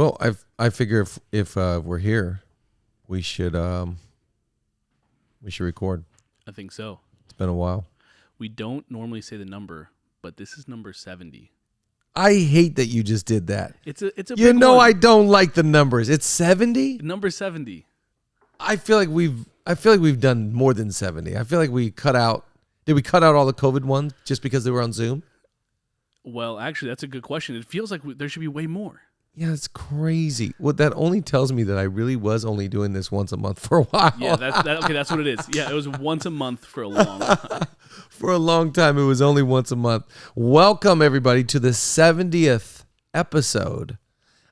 Well, I figure if we're here, we should record. I think so. It's been a while. We don't normally say the number, but this is number 70. I hate that you just did that. It's a You big know one. I don't like the numbers. It's 70? Number 70. I feel like we've done more than 70. I feel like we cut out all the COVID ones just because they were on Zoom? Well, actually, that's a good question. It feels like there should be way more. Yeah, it's crazy. Well, that only tells me that I really was only doing this once a month for a while. Yeah, that's what it is. Yeah, it was once a month for a long time. For a long time, it was only once a month. Welcome, everybody, to the 70th episode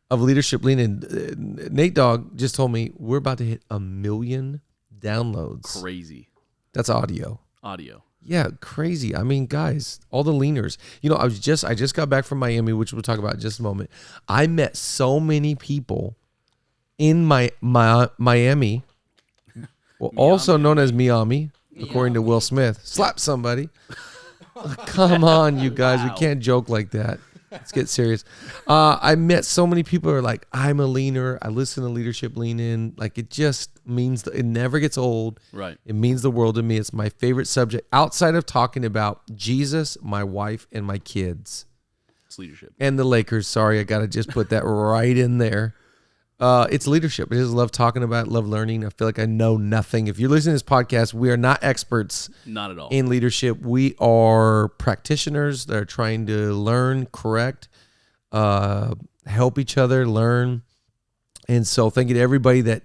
of Leadership Lean In. Nate Dogg just told me we're about to hit 1 million downloads. Crazy. That's audio. Audio. Yeah, crazy. I mean, guys, all the leaners. You know, I just got back from Miami, which we'll talk about in just a moment. I met so many people in Miami, well, also known as Miami, according to Will Smith. Slap somebody. Come on, you guys. We can't joke like that. Let's get serious. I met so many people who are like, I'm a leaner. I listen to Leadership Lean In. Like, it just means it never gets old. Right. It means the world to me. It's my favorite subject outside of talking about Jesus, my wife, and my kids. It's leadership. And the Lakers. Sorry, I got to just put that right in there. It's leadership. I just love talking about it, love learning. I feel like I know nothing. If you're listening to this podcast, we are not experts. Not at all. In leadership. We are practitioners that are trying to learn, correct, help each other, learn. And so thank you to everybody that,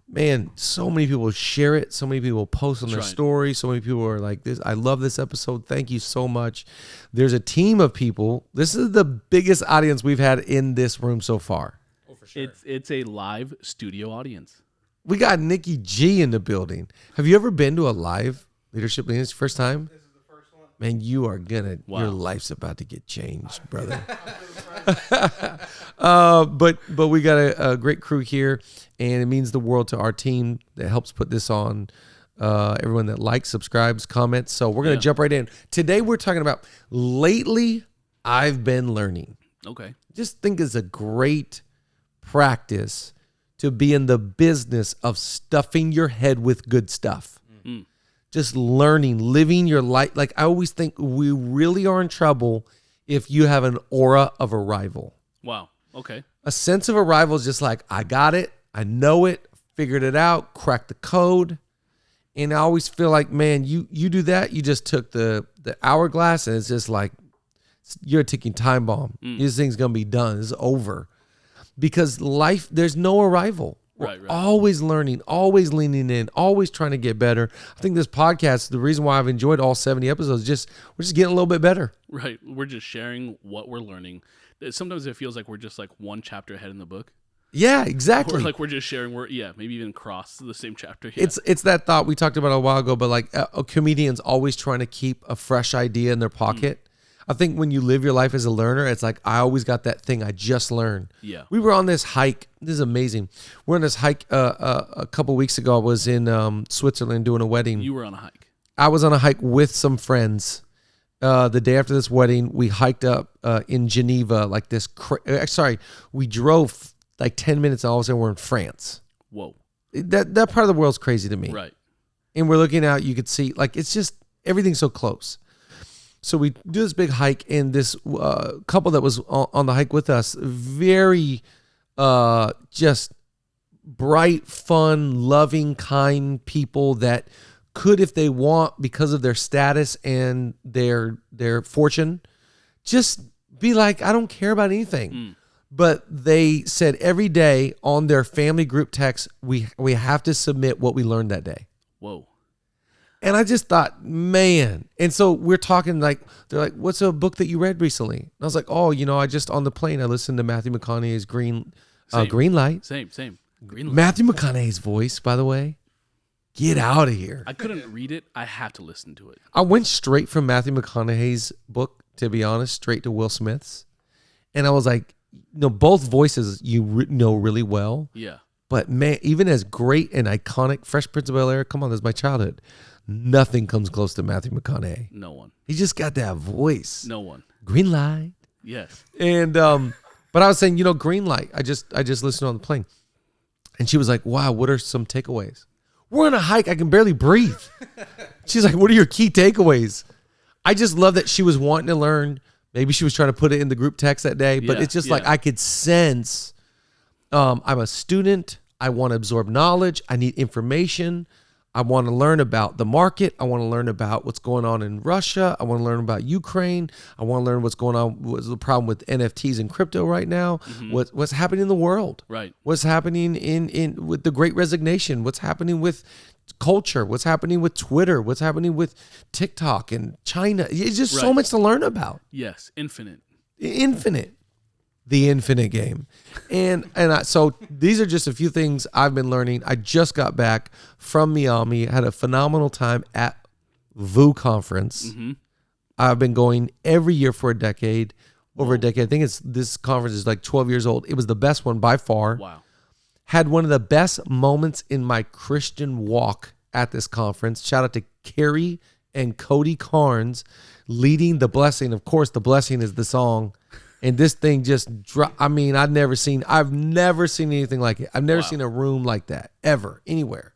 man, so many people share it. So many people post on their stories. So many people are like, "This, I love this episode. Thank you so much." There's a team of people. This is the biggest audience we've had in this room so far. Sure. It's a live studio audience. We got Nikki G in the building. Have you ever been to a live Leadership Lean? It's your first time? This is the first one. Man, you are gonna. Wow. Your life's about to get changed, brother. But we got a great crew here, and it means the world to our team that helps put this on. Everyone that likes, subscribes, comments. So we're gonna jump right in. Today we're talking about lately I've been learning. Okay. Just think it's a great practice to be in the business of stuffing your head with good stuff. Mm. Just learning, living your life. Like, I always think we really are in trouble if you have an aura of arrival. Wow. Okay. A sense of arrival is just like, I got it, I know it, figured it out, cracked the code. And I always feel like, man, you do that, you just took the hourglass, and it's just like, you're a ticking time bomb. This thing's going to be done. It's over. Because life, there's no arrival. We're always learning, always leaning in, always trying to get better. I think this podcast, the reason why I've enjoyed all 70 episodes, we're just getting a little bit better. Right. We're just sharing what we're learning. Sometimes it feels like we're just like one chapter ahead in the book. Yeah, exactly. Or like we're just sharing, maybe even cross the same chapter. Yeah. It's that thought we talked about a while ago, but like a comedian's always trying to keep a fresh idea in their pocket. I think when you live your life as a learner, it's like, I always got that thing I just learned. Yeah. We were on this hike. This is amazing. We're on this hike a couple weeks ago. I was in Switzerland doing a wedding. You were on a hike. I was on a hike with some friends. The day after this wedding, we hiked up in Geneva, like this. We drove like 10 minutes, and all of a sudden we're in France. Whoa. That part of the world's crazy to me. Right. And we're looking out, you could see, like, it's just, everything's so close. So we do this big hike, and this couple that was on the hike with us, very just bright, fun, loving, kind people that could, if they want, because of their status and their fortune, just be like, I don't care about anything. But they said every day on their family group text, we have to submit what we learned that day. Whoa. And I just thought, man. And so we're talking, like, they're like, what's a book that you read recently? And I was like, I just on the plane, I listened to Matthew McConaughey's Green Light. Same. Green Light. Matthew McConaughey's voice, by the way. Get out of here. I couldn't read it. I had to listen to it. I went straight from Matthew McConaughey's book, to be honest, straight to Will Smith's. And I was like, both voices you know really well. Yeah. But man, even as great and iconic, Fresh Prince of Bel-Air, come on, that's my childhood. Nothing comes close to Matthew McConaughey. No one. He just got that voice. No one. Green Light. Yes. And But I was saying, green light. I just listened on the plane. And she was like, wow, what are some takeaways? We're on a hike. I can barely breathe. She's like, what are your key takeaways? I just love that she was wanting to learn. Maybe she was trying to put it in the group text that day, but it's just like I could sense I'm a student. I want to absorb knowledge. I need information. I want to learn about the market. I want to learn about what's going on in Russia. I want to learn about Ukraine. I want to learn what's going on. What's the problem with NFTs and crypto right now? Mm-hmm. What's happening in the world? Right. What's happening in with the Great Resignation? What's happening with culture? What's happening with Twitter? What's happening with TikTok and China? It's just so much to learn about. Yes, infinite. The infinite game. So these are just a few things I've been learning. I just got back from Miami, had a phenomenal time at VU conference. Mm-hmm. I've been going every year for a decade, over a decade. I think this conference is like 12 years old. It was the best one by far. Wow. Had one of the best moments in my Christian walk at this conference. Shout out to Carrie and Cody Carnes leading the blessing. Of course, the blessing is the song. And this thing just dropped. I mean, I've never seen anything like it. I've never seen a room like that ever, anywhere.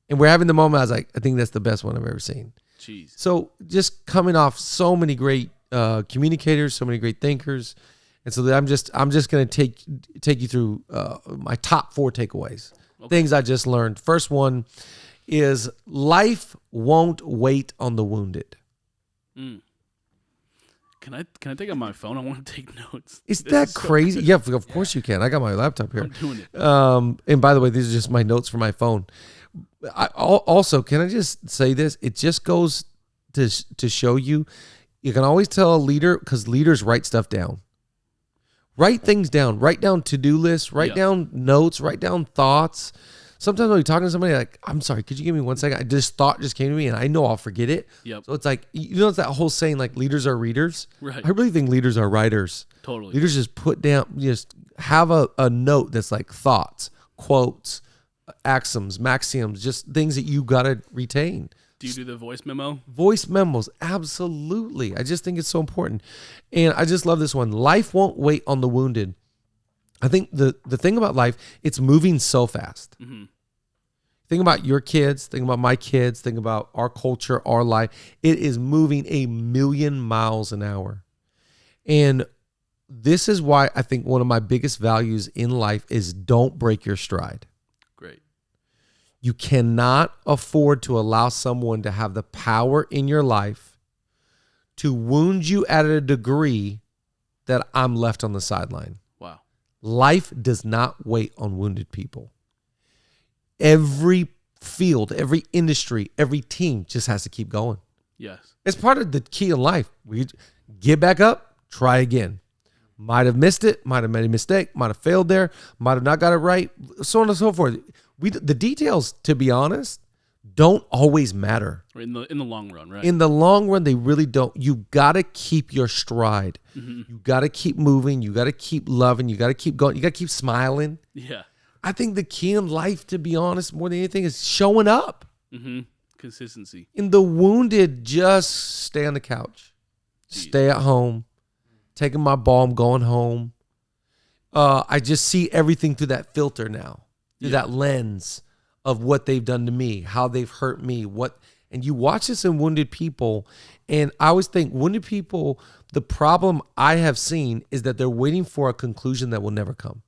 And we're having the moment. I was like, I think that's the best one I've ever seen. Jeez. So just coming off so many great communicators, so many great thinkers. And so I'm just going to take you through my top 4 takeaways, things I just learned. First one is life won't wait on the wounded. Mm. Can I take out my phone? I want to take notes. Is that crazy? Yeah, of course you can. I got my laptop here. I'm doing it. And by the way, these are just my notes for my phone. Also, can I just say this? It just goes to show you can always tell a leader, because leaders write stuff down. Write things down. Write down to-do lists. Write down notes. Write down thoughts. Sometimes when you're talking to somebody, like, I'm sorry, could you give me 1 second? This thought just came to me, and I know I'll forget it. Yep. So it's like, it's that whole saying, like, leaders are readers. Right. I really think leaders are writers. Totally. Leaders just put down, just have a note that's like thoughts, quotes, axioms, maxioms, just things that you got to retain. Do you do the voice memo? Voice memos, absolutely. I just think it's so important. And I just love this one. Life won't wait on the wounded. I think the thing about life, it's moving so fast. Mm-hmm. Think about your kids. Think about my kids. Think about our culture, our life. It is moving 1,000,000 miles an hour. And this is why I think one of my biggest values in life is don't break your stride. Great. You cannot afford to allow someone to have the power in your life to wound you at a degree that I'm left on the sideline. Wow. Life does not wait on wounded people. Every field, every industry, every team just has to keep going. Yes. It's part of the key in life. We get back up, try again. Might have missed it, might have made a mistake, might have failed there, might have not got it right, so on and so forth. The details, to be honest, don't always matter. In the long run, right? In the long run, they really don't. You got to keep your stride. Mm-hmm. You got to keep moving. You got to keep loving. You got to keep going. You got to keep smiling. Yeah. I think the key in life, to be honest, more than anything, is showing up. Mm-hmm. Consistency. In the wounded, just stay on the couch. Jeez. Stay at home. Taking my ball, I'm going home. I just see everything through that filter now. Through that lens of what they've done to me, how they've hurt me, and you watch this in wounded people, and I always think wounded people, the problem I have seen is that they're waiting for a conclusion that will never come.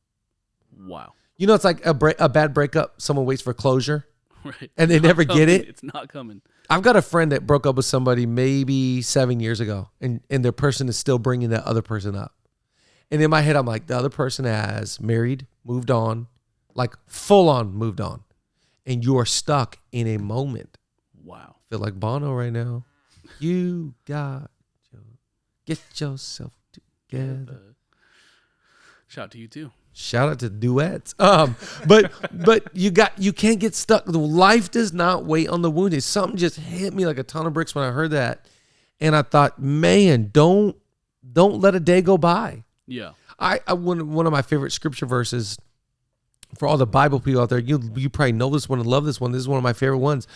Wow. It's like a bad breakup. Someone waits for closure, right? And they never get it. It's not coming. I've got a friend that broke up with somebody maybe 7 years ago, and their person is still bringing that other person up. And in my head, I'm like, the other person has married, moved on, like full on moved on. And you are stuck in a moment. Wow. I feel like Bono right now. You got to get yourself together. Shout out to you too. Shout out to duets. But you can't get stuck. The life does not wait on the wounded. Something just hit me like a ton of bricks when I heard that. And I thought, man, don't let a day go by. Yeah. I one of my favorite scripture verses for all the Bible people out there, you probably know this one and love this one. This is one of my favorite ones.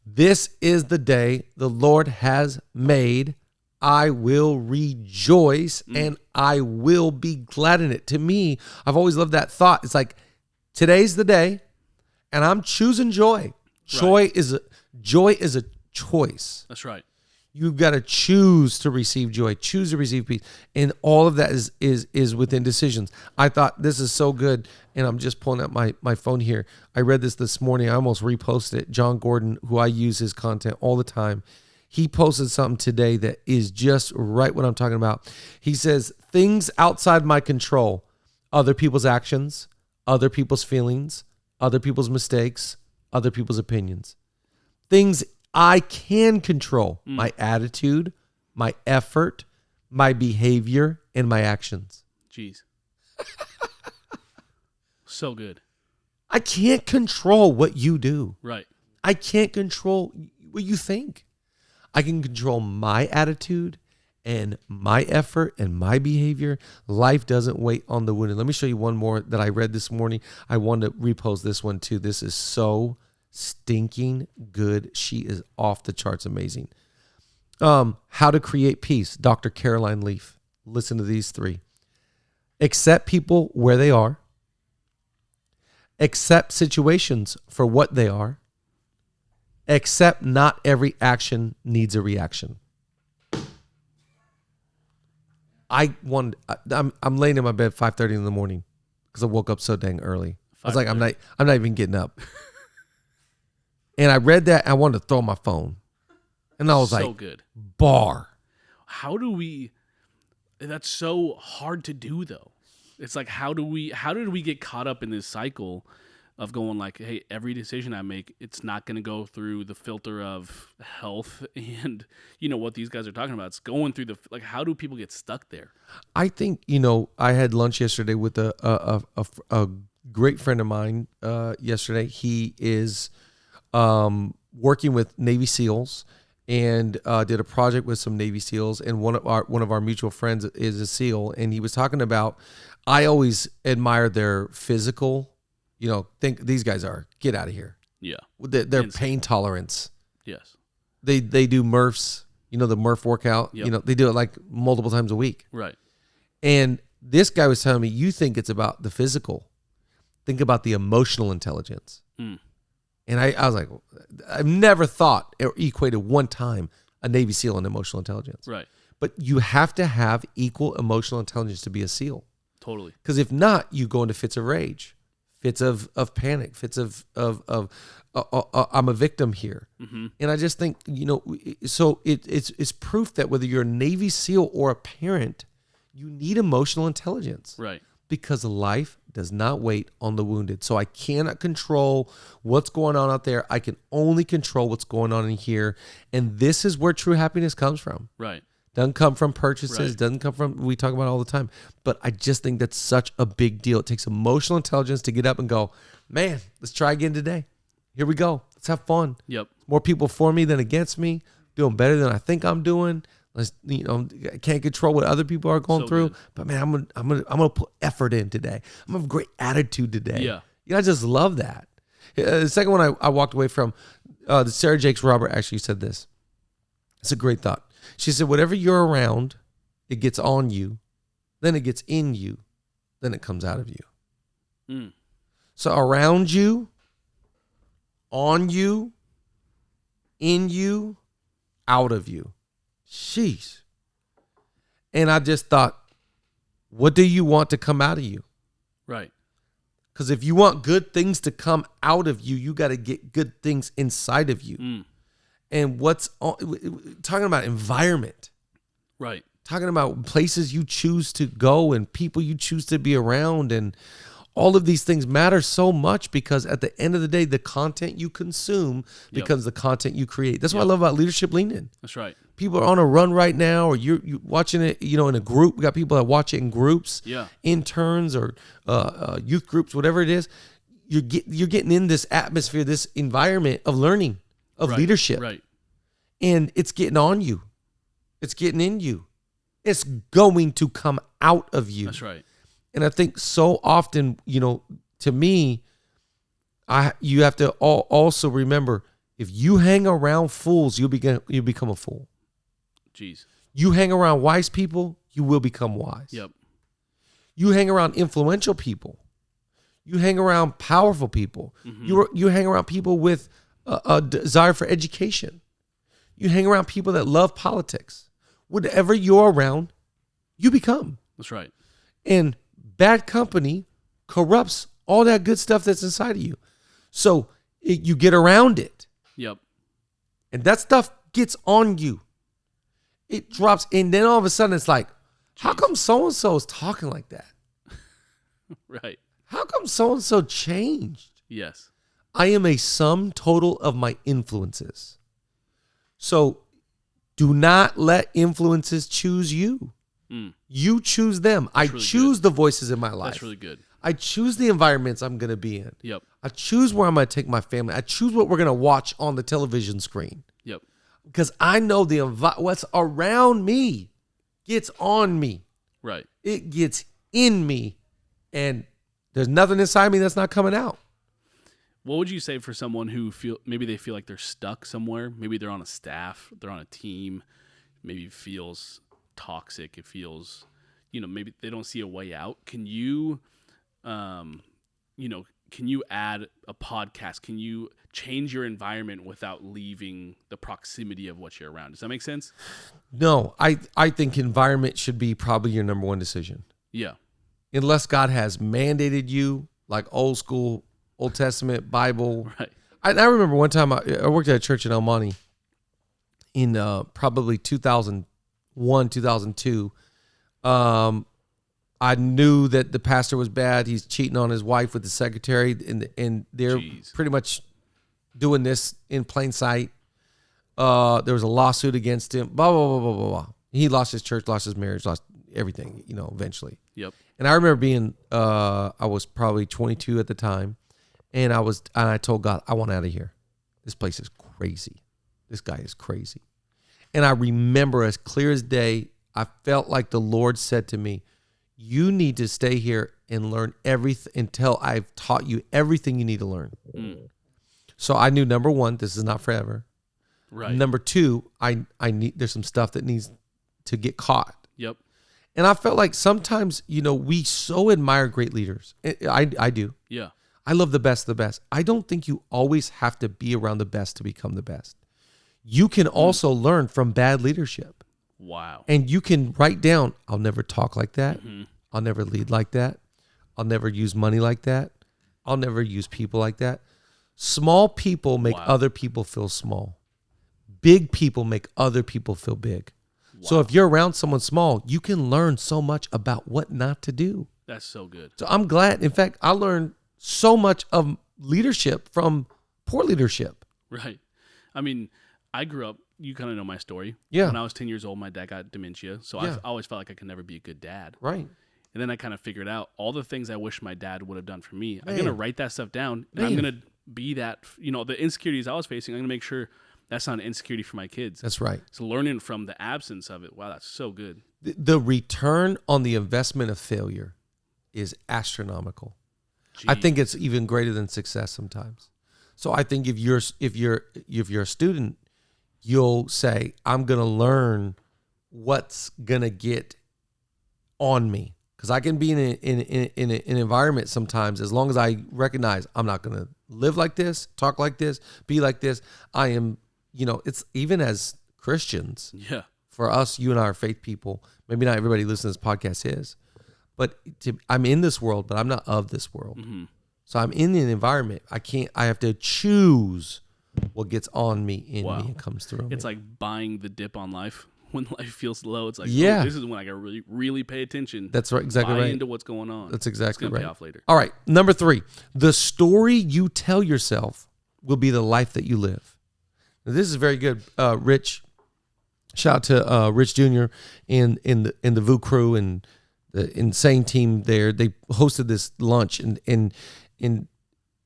This is the day the Lord has made. I will rejoice and I will be glad in it. To me, I've always loved that thought. It's like, today's the day and I'm choosing joy. Joy is a choice. That's right. You've got to choose to receive joy, choose to receive peace. And all of that is within decisions. I thought this is so good. And I'm just pulling up my phone here. I read this morning. I almost reposted it. John Gordon, who I use his content all the time, he posted something today that is just right what I'm talking about. He says, things outside my control, other people's actions, other people's feelings, other people's mistakes, other people's opinions. Things I can control, my attitude, my effort, my behavior, and my actions. Jeez. So good. I can't control what you do. Right. I can't control what you think. I can control my attitude and my effort and my behavior. Life doesn't wait on the wounded. Let me show you one more that I read this morning. I wanted to repost this one too. This is so stinking good. She is off the charts amazing. How to Create Peace, Dr. Caroline Leaf. Listen to these 3. Accept people where they are. Accept situations for what they are. Accept not every action needs a reaction. I'm laying in my bed 5:30 in the morning because I woke up so dang early. I was like, I'm not even getting up. And I read that, and I wanted to throw my phone. And I was so like, good. Bar. That's so hard to do though. It's like, how did we get caught up in this cycle of going like, hey, every decision I make, it's not going to go through the filter of health and, what these guys are talking about. It's going through how do people get stuck there? I think, I had lunch yesterday with a great friend of mine yesterday. He is working with Navy SEALs and did a project with some Navy SEALs. And one of our mutual friends is a SEAL. And he was talking about, I always admire their physical, think these guys get out of here. Yeah. Their pain tolerance. Yes. They do Murphs, the Murph workout, Yep. they do it like multiple times a week. Right. And this guy was telling me, you think it's about the physical. Think about the emotional intelligence. And I was like, I've never thought or equated one time a Navy SEAL and emotional intelligence. Right. But you have to have equal emotional intelligence to be a SEAL. Totally. Because if not, you go into fits of rage, fits of panic, fits of I'm a victim here. Mm-hmm. And I just think, so it's proof that whether you're a Navy SEAL or a parent, you need emotional intelligence. Right. Because life does not wait on the wounded. So I cannot control what's going on out there. I can only control what's going on in here. And this is where true happiness comes from. Right. Doesn't come from purchases. Right. Doesn't come from, we talk about it all the time. But I just think that's such a big deal. It takes emotional intelligence to get up and go, man, let's try again today. Here we go. Let's have fun. Yep. More people for me than against me. Doing better than I think I'm doing. Let's, I can't control what other people are going through. Good. But man, I'm gonna put effort in today. I'm gonna have a great attitude today. Yeah. I just love that. The second one I walked away from, the Sarah Jakes Robert actually said this. It's a great thought. She said, whatever you're around, it gets on you, then it gets in you, then it comes out of you. So around you, on you, in you, out of you. Sheesh. And I just thought, what do you want to come out of you? Right. Because if you want good things to come out of you, you got to get good things inside of you. And talking about environment. Right. Talking about places you choose to go and people you choose to be around, and all of these things matter so much, because at the end of the day, the content you consume becomes the content you create. That's what I love about Leadership Lean In. That's right. People are on a run right now, or you're watching it, in a group. We got people that watch it in groups, interns or youth groups, whatever it is. You're getting in this atmosphere, this environment of learning, of leadership. Right. And it's getting on you. It's getting in you. It's going to come out of you. That's right. And I think so often, to me, you have to also remember, if you hang around fools, you become a fool. Jeez. You hang around wise people, you will become wise. Yep. You hang around influential people. You hang around powerful people. You hang around people with a desire for education. You hang around people that love politics. Whatever you're around, you become. That's right. And bad company corrupts all that good stuff that's inside of you. So you get around it. Yep. And that stuff gets on you. It drops. And then all of a sudden it's like, how come so-and-so is talking like that? Right. How come so-and-so changed? Yes. I am a sum total of my influences. So do not let influences choose you. You choose them. I really choose the voices in my life. That's really good. I choose the environments I'm going to be in. Yep. I choose where I'm going to take my family. I choose what we're going to watch on the television screen. Yep. Because I know what's around me gets on me. Right. It gets in me. And there's nothing inside me that's not coming out. What would you say for someone who maybe they feel like they're stuck somewhere? Maybe they're on a staff, they're on a team. Maybe it feels toxic. It feels, maybe they don't see a way out. Can you, can you add a podcast? Can you change your environment without leaving the proximity of what you're around? Does that make sense? No, I think environment should be probably your number one decision. Yeah. Unless God has mandated you, like old school, Old Testament, Bible. Right. I remember one time I worked at a church in El Monte in probably 2001, 2002. I knew that the pastor was bad. He's cheating on his wife with the secretary, and they're pretty much doing this in plain sight. There was a lawsuit against him. Blah, blah, blah, blah, blah, blah. He lost his church, lost his marriage, lost everything, eventually. Yep. And I remember being, I was probably 22 at the time, and I told God, I want out of here. This place is crazy. This guy is crazy. And I remember as clear as day, I felt like the Lord said to me, you need to stay here and learn everything until I've taught you everything you need to learn. So I knew, number one, this is not forever. Right. Number two, I need, there's some stuff that needs to get caught. Yep. And I felt like sometimes, we so admire great leaders. I do. Yeah. I love the best of the best. I don't think you always have to be around the best to become the best. You can also learn from bad leadership. Wow. And you can write down, I'll never talk like that. I'll never lead like that. I'll never use money like that. I'll never use people like that. Small people make other people feel small. Big people make other people feel big. So if you're around someone small, you can learn so much about what not to do. That's so good. So I'm glad. In fact, I learned so much of leadership from poor leadership. Right. I mean, I grew up, you kind of know my story. Yeah. When I was 10 years old, my dad got dementia. So I always felt like I could never be a good dad. Right. And then I kind of figured out all the things I wish my dad would have done for me. I'm going to write that stuff down. And I'm going to be that, the insecurities I was facing, I'm going to make sure that's not an insecurity for my kids. That's right. So learning from the absence of it. Wow, that's so good. The return on the investment of failure is astronomical. Jeez. I think it's even greater than success sometimes. So I think if you're a student, you'll say, I'm going to learn what's going to get on me. Because I can be in an environment sometimes, as long as I recognize I'm not going to live like this, talk like this, be like this. I am, it's even as Christians. Yeah. For us, you and I are faith people. Maybe not everybody listening to this podcast is. But I'm in this world, but I'm not of this world. Mm-hmm. So I'm in an environment. I have to choose what gets on me, in me, and comes through me. It's like buying the dip on life. When life feels low, it's like, this is when I got to really, really pay attention. That's right, exactly right. Into what's going on. That's exactly right. Pay off later. All right, number 3. The story you tell yourself will be the life that you live. Now, this is very good. Rich, shout out to Rich Jr. and the VU crew and the insane team there. They hosted this lunch, and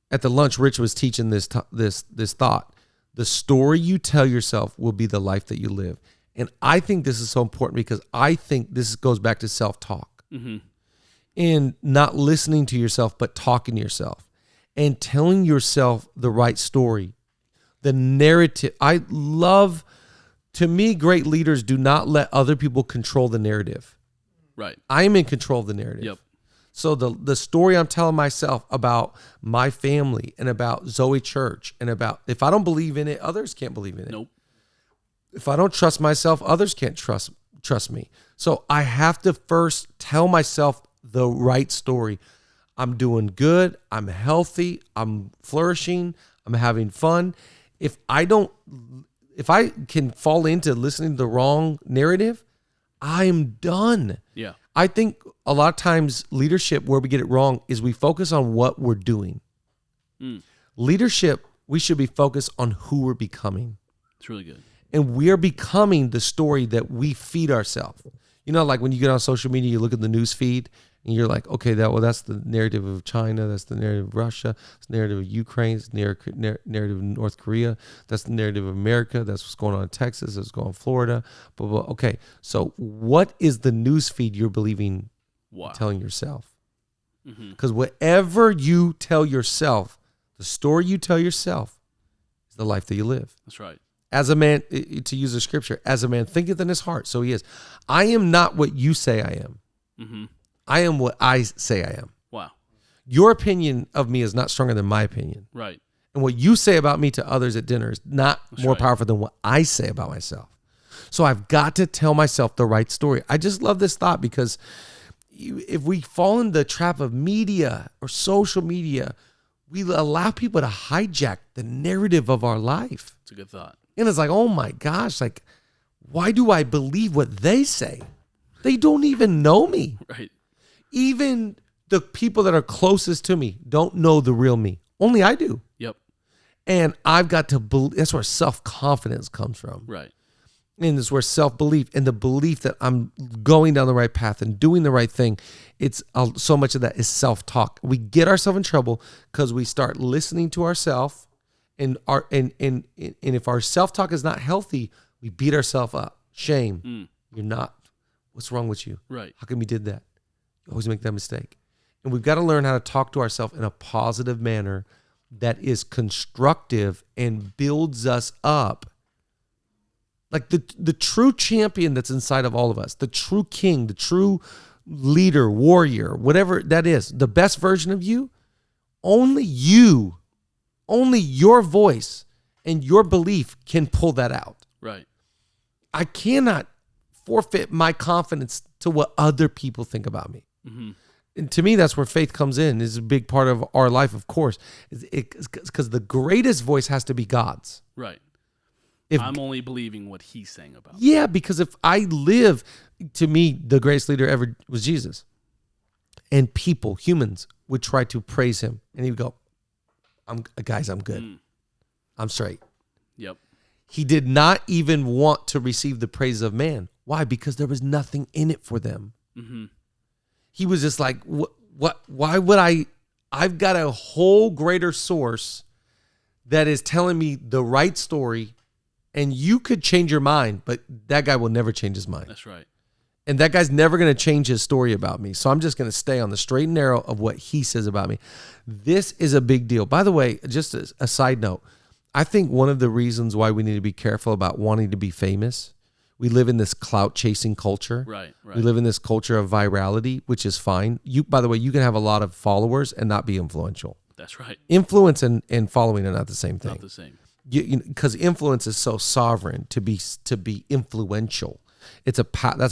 at the lunch, Rich was teaching this thought. The story you tell yourself will be the life that you live. And I think this is so important because I think this goes back to self-talk. Mm-hmm. And not listening to yourself, but talking to yourself and telling yourself the right story, the narrative. I love To me, great leaders do not let other people control the narrative. Right. I'm in control of the narrative. Yep. So the story I'm telling myself about my family and about Zoe Church and about, if I don't believe in it, others can't believe in it. Nope. If I don't trust myself, others can't trust me. So I have to first tell myself the right story. I'm doing good. I'm healthy. I'm flourishing. I'm having fun. If I can fall into listening to the wrong narrative, I'm done. Yeah. I think a lot of times leadership, where we get it wrong, is we focus on what we're doing. Leadership, we should be focused on who we're becoming. It's really good. And we are becoming the story that we feed ourselves. You know, like when you get on social media, you look at the news feed and you're like, okay, that's the narrative of China. That's the narrative of Russia. That's the narrative of Ukraine. It's the narrative of North Korea. That's the narrative of America. That's what's going on in Texas. That's what's going on in Florida. Blah, blah. Okay, so what is the news feed you're believing, telling yourself? Because whatever you tell yourself, the story you tell yourself is the life that you live. That's right. As a man, to use the scripture, as a man thinketh in his heart, so he is. I am not what you say I am. I am what I say I am. Wow. Your opinion of me is not stronger than my opinion. Right. And what you say about me to others at dinner is not more right. powerful than what I say about myself. So I've got to tell myself the right story. I just love this thought, because if we fall in the trap of media or social media, we allow people to hijack the narrative of our life. It's a good thought. And it's like, oh my gosh, like, why do I believe what they say? They don't even know me. Right. Even the people that are closest to me don't know the real me. Only I do. Yep. And I've got to believe. That's where self-confidence comes from. Right. And it's where self-belief and the belief that I'm going down the right path and doing the right thing. It's so much of that is self-talk. We get ourselves in trouble because we start listening to ourselves. And if our self-talk is not healthy, we beat ourselves up. Shame. You're not. What's wrong with you? Right. How come you did that? You always make that mistake. And we've got to learn how to talk to ourselves in a positive manner that is constructive and builds us up. Like the true champion that's inside of all of us, the true king, the true leader, warrior, whatever that is, the best version of you, only your voice and your belief can pull that out. Right. I cannot forfeit my confidence to what other people think about me. And to me, that's where faith comes in. Is a big part of our life, of course. Because the greatest voice has to be God's. Right. If I'm only believing what he's saying about me. Yeah, because if I live, to me, the greatest leader ever was Jesus. And people, humans, would try to praise him. And he would go, I'm good. I'm straight. Yep. He did not even want to receive the praise of man. Why? Because there was nothing in it for them. He was just like, why would I've got a whole greater source that is telling me the right story, and you could change your mind, but that guy will never change his mind. That's right. And that guy's never going to change his story about me. So I'm just going to stay on the straight and narrow of what he says about me. This is a big deal. By the way, just a side note, I think one of the reasons why we need to be careful about wanting to be famous, we live in this clout chasing culture. Right. We live in this culture of virality, which is fine. By the way, you can have a lot of followers and not be influential. That's right. Influence and following are not the same thing. Not the same. Because influence is so sovereign to be influential. That's a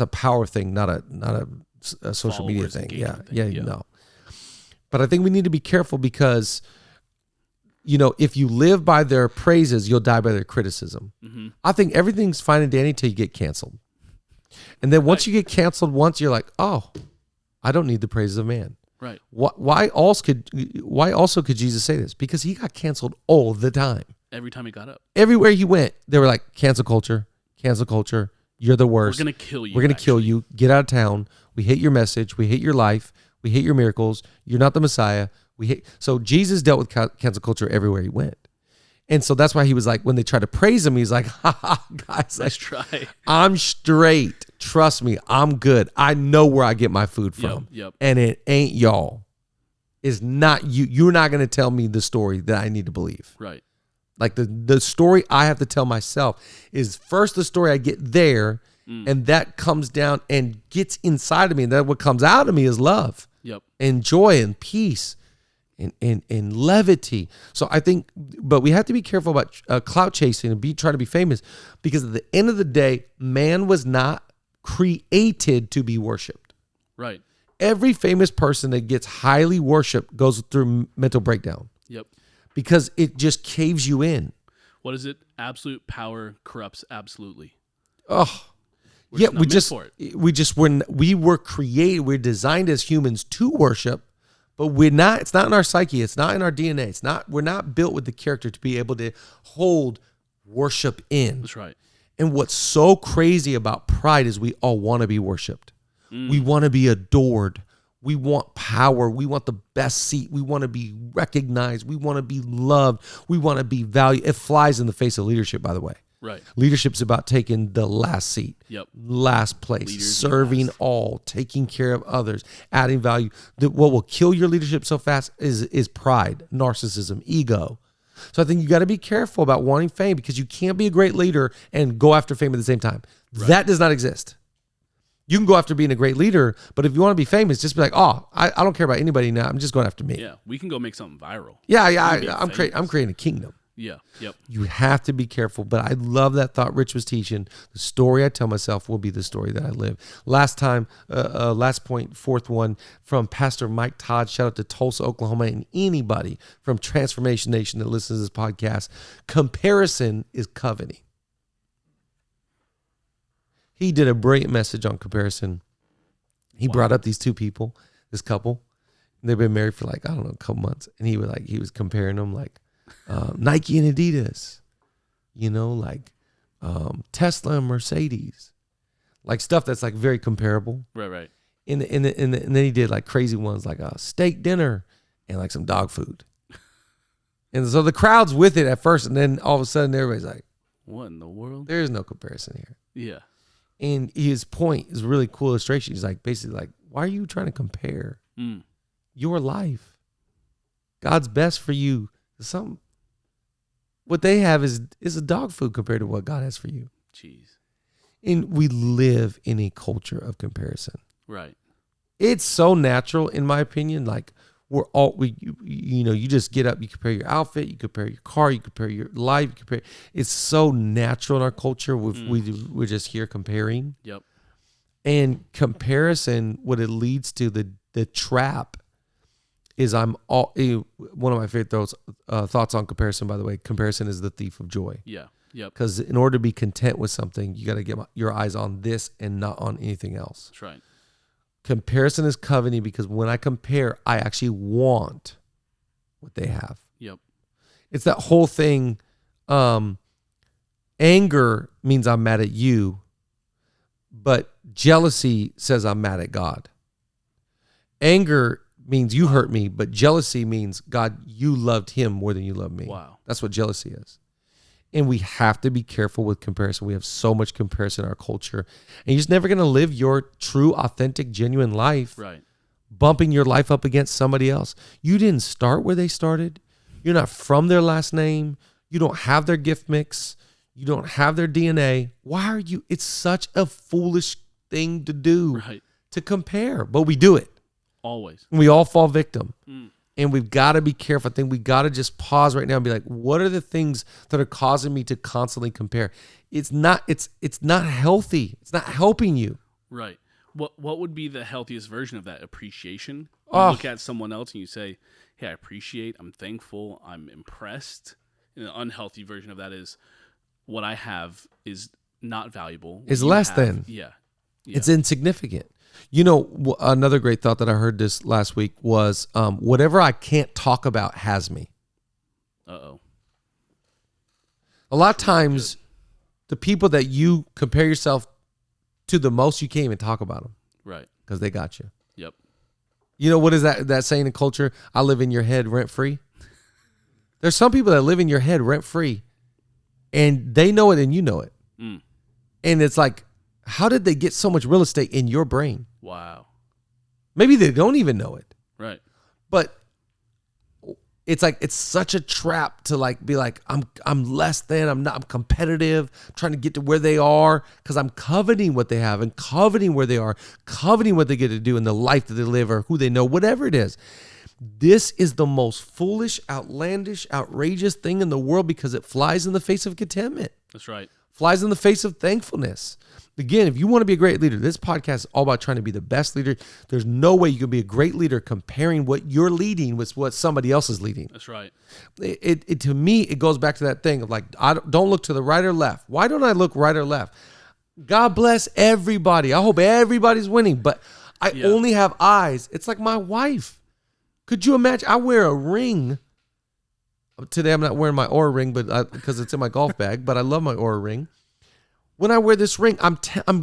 power thing, not a social media thing. No. But I think we need to be careful because, if you live by their praises, you'll die by their criticism. I think everything's fine and dandy till you get canceled. And then once you get canceled once, you're like, oh, I don't need the praises of man. Right. Why also could Jesus say this? Because he got canceled all the time. Every time he got up. Everywhere he went, they were like, cancel culture. You're the worst. We're going to kill you. We're going to kill you. Get out of town. We hate your message. We hate your life. We hate your miracles. You're not the Messiah. So Jesus dealt with cancel culture everywhere he went. And so that's why he was like, when they tried to praise him, he's like, guys, let's try. I'm straight. Trust me. I'm good. I know where I get my food from. Yep. And it ain't y'all. It's not you. You're not going to tell me the story that I need to believe. Right. Like the story I have to tell myself is first the story I get there, and that comes down and gets inside of me. And then what comes out of me is love and joy and peace and levity. So I think, but we have to be careful about clout chasing and trying to be famous, because at the end of the day, man was not created to be worshiped. Right. Every famous person that gets highly worshiped goes through mental breakdown. Yep. Because it just caves you in. What is it? Absolute power corrupts absolutely. Oh, We're we were created, we're designed as humans to worship, but we're not. It's not in our psyche. It's not in our DNA. We're not built with the character to be able to hold worship in. That's right. And what's so crazy about pride is we all want to be worshiped. We want to be adored. We want power. We want the best seat. We want to be recognized. We want to be loved. We want to be valued. It flies in the face of leadership, by the way. Right. Leadership's about taking the last seat, last place, Leaders serving all, taking care of others, adding value. What will kill your leadership so fast is pride, narcissism, ego. So I think you got to be careful about wanting fame, because you can't be a great leader and go after fame at the same time. Right. That does not exist. You can go after being a great leader, but if you want to be famous, just be like, oh, I don't care about anybody now. I'm just going after me. Yeah, we can go make something viral. Yeah, I'm creating a kingdom. Yeah, yep. You have to be careful, but I love that thought Rich was teaching. The story I tell myself will be the story that I live. Last point, fourth one, from Pastor Mike Todd. Shout out to Tulsa, Oklahoma, and anybody from Transformation Nation that listens to this podcast. Comparison is coveting. He did a brilliant message on comparison. He brought up these two people, this couple. They've been married for a couple months. And he was comparing them Nike and Adidas, Tesla and Mercedes, stuff that's very comparable. Right. And then he did crazy ones like a steak dinner and some dog food. And so the crowd's with it at first. And then all of a sudden everybody's like, what in the world? There is no comparison here. Yeah. And his point is a really cool illustration. He's basically why are you trying to compare your life? God's best for you is something. What they have is a dog food compared to what God has for you. Jeez. And we live in a culture of comparison. Right. It's so natural, in my opinion. You just get up, you compare your outfit, you compare your car, you compare your life, it's so natural in our culture. We're just here comparing. Yep. And comparison, what it leads to, the trap is one of my favorite thoughts on comparison, by the way. Comparison is the thief of joy. Yeah. Yep. Because in order to be content with something, you got to get your eyes on this and not on anything else. That's right. Comparison is coveting, because when I compare, I actually want what they have. Yep. It's that whole thing. Anger means I'm mad at you, but jealousy says I'm mad at God. Anger means you hurt me, but jealousy means, God, you loved him more than you love me. Wow. That's what jealousy is. And we have to be careful with comparison. We have so much comparison in our culture. And you're just never going to live your true, authentic, genuine life, right, bumping your life up against somebody else. You didn't start where they started. You're not from their last name. You don't have their gift mix. You don't have their DNA. Why are you? It's such a foolish thing to do, right, to compare. But we do it. Always. We all fall victim. And we've got to be careful. I think we got to just pause right now and be like, what are the things that are causing me to constantly compare? It's not healthy. It's not helping you. Right. What would be the healthiest version of that? Appreciation. You look at someone else and you say, hey, I appreciate, I'm thankful, I'm impressed. And an unhealthy version of that is, what I have is not valuable. Is less than. Yeah. It's insignificant. Another great thought that I heard this last week was, whatever I can't talk about has me. Uh-oh. A lot of times, the people that you compare yourself to the most, you can't even talk about them. Right. Because they got you. Yep. What is that saying in culture? I live in your head rent free. There's some people that live in your head rent free, and they know it and you know it. And it's like, how did they get so much real estate in your brain? Wow. Maybe they don't even know it. Right. But It's like it's such a trap to like be like I'm less than, I'm competitive, trying to get to where they are because I'm coveting what they have and coveting where they are, coveting what they get to do in the life that they live or who they know, whatever it is. This is the most foolish, outlandish, outrageous thing in the world because it flies in the face of contentment. That's right. Flies in the face of thankfulness. Again, if you want to be a great leader, this podcast is all about trying to be the best leader. There's no way you can be a great leader comparing what you're leading with what somebody else is leading. That's right. It to me, it goes back to that thing of like, don't look to the right or left. Why don't I look right or left? God bless everybody. I hope everybody's winning, but I only have eyes. It's like my wife. Could you imagine? I wear a ring. Today I'm not wearing my Oura ring, but because it's in my golf bag. But I love my Oura ring. When I wear this ring, I'm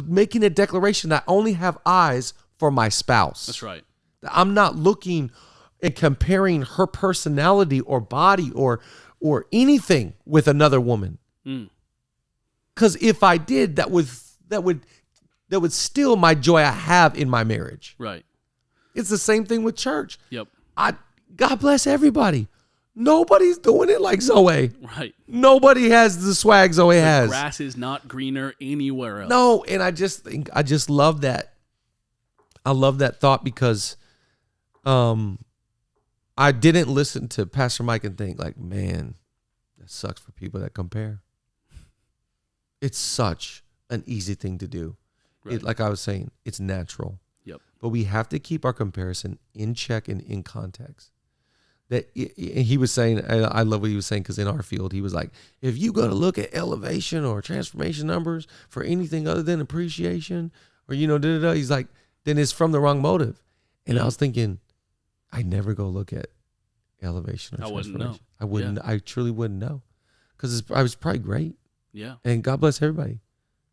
making a declaration that I only have eyes for my spouse. That's right. I'm not looking and comparing her personality or body or anything with another woman. Because if I did, that would steal my joy I have in my marriage. Right. It's the same thing with church. Yep. God bless everybody. Nobody's doing it like Zoe. Right. Nobody has the swag Zoe has. The grass is not greener anywhere else. No, and I just love that. I love that thought because I didn't listen to Pastor Mike and think like, man, that sucks for people that compare. It's such an easy thing to do. Right. Like I was saying, it's natural. Yep. But we have to keep our comparison in check and in context. He was saying, and I love what he was saying because in our field, he was like, if you go to look at elevation or transformation numbers for anything other than appreciation or, he's like, then it's from the wrong motive. And I was thinking, I never go look at elevation or transformation. I wouldn't know. I truly wouldn't know because I was probably great. Yeah. And God bless everybody.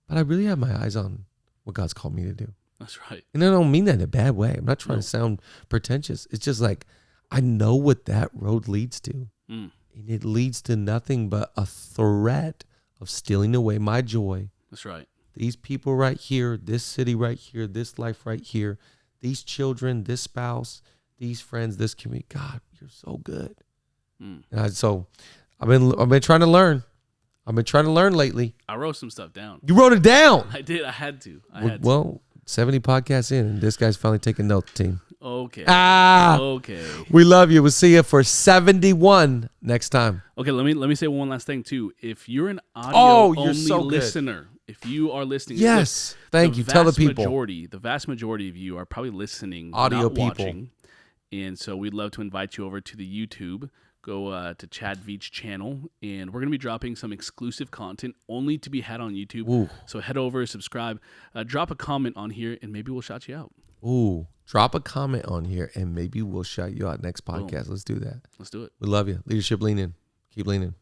But I really have my eyes on what God's called me to do. That's right. And I don't mean that in a bad way. I'm not trying to sound pretentious. It's just like, I know what that road leads to. And it leads to nothing but a threat of stealing away my joy. That's right. These people right here, this city right here, this life right here, these children, this spouse, these friends, this community. God, you're so good. And so I've been trying to learn. I've been trying to learn lately. I wrote some stuff down. You wrote it down. I did. I had to. Well, 70 podcasts in, and this guy's finally taking notes, team. Okay. Okay. We love you. We'll see you for 71 next time. Okay, let me say one last thing too. If you're an audio-only listener, if you are listening, yes, thank you. Tell the people. The vast majority of you are probably listening, audio not people. Watching. And so we'd love to invite you over to the YouTube. Go to Chad Veach channel, and we're going to be dropping some exclusive content only to be had on YouTube. Ooh. So head over, subscribe, drop a comment on here, and maybe we'll shout you out. Ooh, drop a comment on here, and maybe we'll shout you out next podcast. Boom. Let's do that. Let's do it. We love you. Leadership Lean In. Keep leaning.